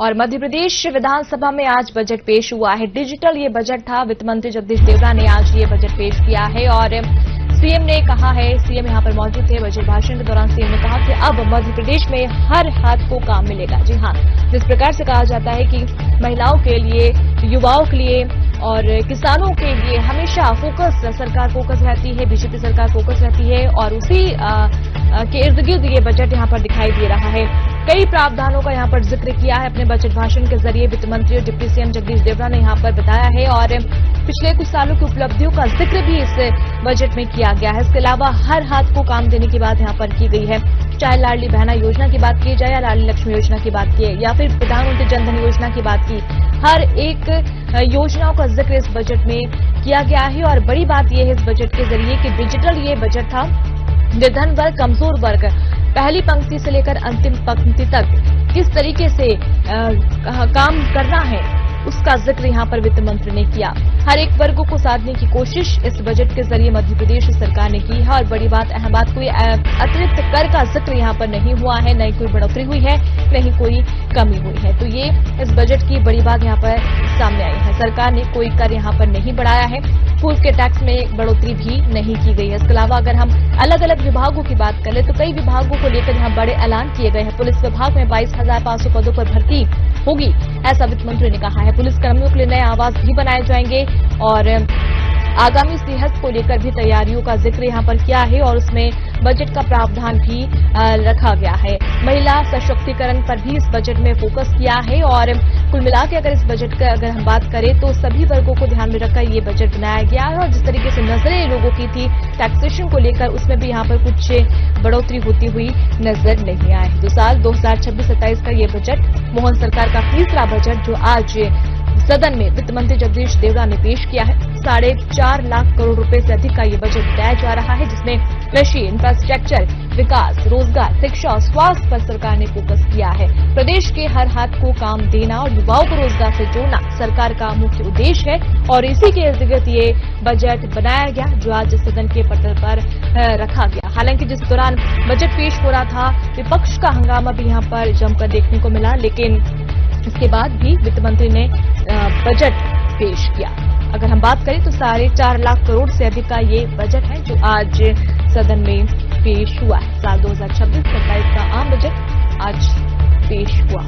और मध्य प्रदेश विधानसभा में आज बजट पेश हुआ है। डिजिटल ये बजट था। वित्त मंत्री जगदीश देवड़ा ने आज ये बजट पेश किया है और सीएम ने कहा है, सीएम यहां पर मौजूद थे। बजट भाषण के दौरान सीएम ने कहा कि अब मध्य प्रदेश में हर हाथ को काम मिलेगा। जी हां, जिस प्रकार से कहा जाता है कि महिलाओं के लिए, युवाओं के लिए और किसानों के लिए हमेशा सरकार फोकस रहती है, बीजेपी सरकार फोकस रहती है और उसी के इर्द गिर्द ये बजट यहां पर दिखाई दे रहा है। कई प्रावधानों का यहां पर जिक्र किया है अपने बजट भाषण के जरिए वित्त मंत्री और डिप्टी सीएम जगदीश देवड़ा ने यहां पर बताया है और पिछले कुछ सालों की उपलब्धियों का जिक्र भी इस बजट में किया गया है। इसके अलावा हर हाथ को काम देने की बात यहां पर की गई है। चाहे लाडली बहना योजना की बात की जाए या लाडली लक्ष्मी योजना की बात की या फिर प्रधानमंत्री जनधन योजना की बात की, हर एक योजनाओं का जिक्र इस बजट में किया गया है। और बड़ी बात यह है इस बजट के जरिए कि डिजिटल ये बजट था। निर्धन वर्ग, कमजोर वर्ग, पहली पंक्ति से लेकर अंतिम पंक्ति तक किस तरीके से काम करना है उसका जिक्र यहां पर वित्त मंत्री ने किया। हर एक वर्ग को साधने की कोशिश इस बजट के जरिए मध्य प्रदेश सरकार ने की है। और बड़ी बात, अहम बात, कोई अतिरिक्त कर का जिक्र यहां पर नहीं हुआ है, न ही कोई बढ़ोतरी हुई है, न ही कोई कमी हुई है। तो ये इस बजट की बड़ी बात यहां पर सामने आई है। सरकार ने कोई कर यहां पर नहीं बढ़ाया है, फूड के टैक्स में बढ़ोतरी भी नहीं की गई है। इसके अलावा अगर हम अलग अलग विभागों की बात करें तो कई विभागों को लेकर यहां बड़े ऐलान किए गए हैं। पुलिस विभाग में 22,500 पदों पर भर्ती होगी, ऐसा वित्त मंत्री ने कहा है। पुलिस कर्मियों के लिए नए आवास भी बनाए जाएंगे और आगामी सेहत को लेकर भी तैयारियों का जिक्र यहां पर किया है और उसमें बजट का प्रावधान भी रखा गया है। महिला सशक्तिकरण पर भी इस बजट में फोकस किया है और कुल मिला के अगर इस बजट का अगर हम बात करें तो सभी वर्गों को ध्यान में रखकर ये बजट बनाया गया है। और जिस तरीके से नजरें लोगों की थी टैक्सेशन को लेकर, उसमें भी यहां पर कुछ बढ़ोतरी होती हुई नजर नहीं आई। तो साल 2026-27 का ये बजट मोहन सरकार का तीसरा बजट जो आज सदन में वित्त मंत्री जगदीश देवड़ा ने पेश किया है। 4.5 लाख करोड़ रुपए से अधिक का ये बजट बताया जा रहा है, जिसमें कृषि, इंफ्रास्ट्रक्चर, विकास, रोजगार, शिक्षा और स्वास्थ्य पर सरकार ने फोकस किया है। प्रदेश के हर हाथ को काम देना और युवाओं को रोजगार से जोड़ना सरकार का मुख्य उद्देश्य है और इसी के इर्द गिर्द ये बजट बनाया गया जो आज सदन के पटल पर रखा गया। हालांकि जिस दौरान बजट पेश हो रहा था विपक्ष का हंगामा भी यहाँ पर जमकर देखने को मिला, लेकिन इसके बाद भी वित्त मंत्री ने बजट पेश किया। अगर हम बात करें तो 4.5 लाख करोड़ से अधिक का ये बजट है जो आज सदन में पेश हुआ है। साल 2026-27 का आम बजट आज पेश हुआ।